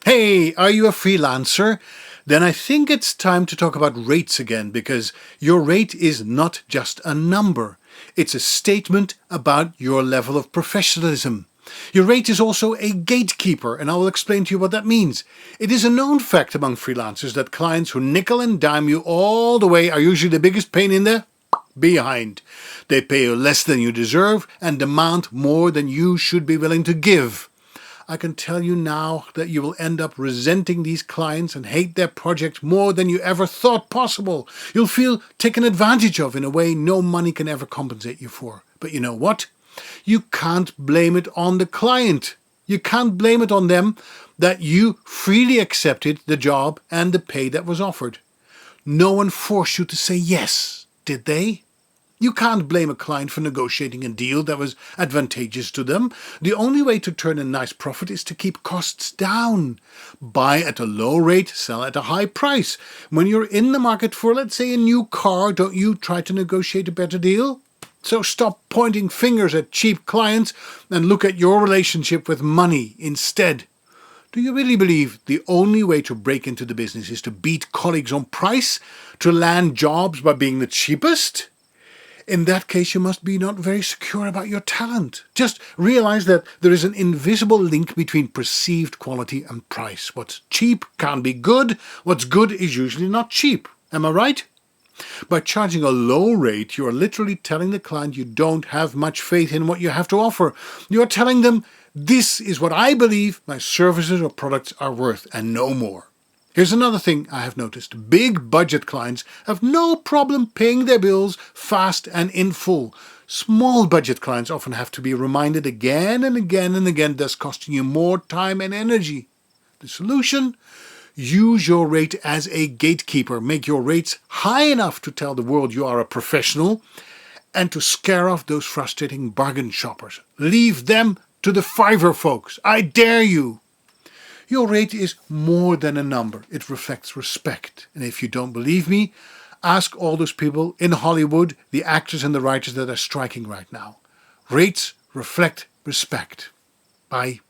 Hey, are you a freelancer? Then I think it's time to talk about rates again, because your rate is not just a number. It's a statement about your level of professionalism. Your rate is also a gatekeeper, and I will explain to you what that means. It is a known fact among freelancers that clients who nickel and dime you all the way are usually the biggest pain in the behind. They pay you less than you deserve and demand more than you should be willing to give. I can tell you now that you will end up resenting these clients and hate their project more than you ever thought possible. You'll feel taken advantage of in a way no money can ever compensate you for. But you know what? You can't blame it on the client. You can't blame it on them that you freely accepted the job and the pay that was offered. No one forced you to say yes, did they? You can't blame a client for negotiating a deal that was advantageous to them. The only way to turn a nice profit is to keep costs down. Buy at a low rate, sell at a high price. When you're in the market for, let's say, a new car, don't you try to negotiate a better deal? So stop pointing fingers at cheap clients and look at your relationship with money instead. Do you really believe the only way to break into the business is to beat colleagues on price, to land jobs by being the cheapest? In that case, you must be not very secure about your talent. Just realize that there is an invisible link between perceived quality and price. What's cheap can't be good. What's good is usually not cheap. Am I right? By charging a low rate, you are literally telling the client you don't have much faith in what you have to offer. You are telling them, this is what I believe my services or products are worth, and no more. Here's another thing I have noticed. Big budget clients have no problem paying their bills fast and in full. Small budget clients often have to be reminded again and again and again, thus costing you more time and energy. The solution? Use your rate as a gatekeeper. Make your rates high enough to tell the world you are a professional and to scare off those frustrating bargain shoppers. Leave them to the Fiverr folks. I dare you. Your rate is more than a number. It reflects respect. And if you don't believe me, ask all those people in Hollywood, the actors and the writers that are striking right now. Rates reflect respect. Bye.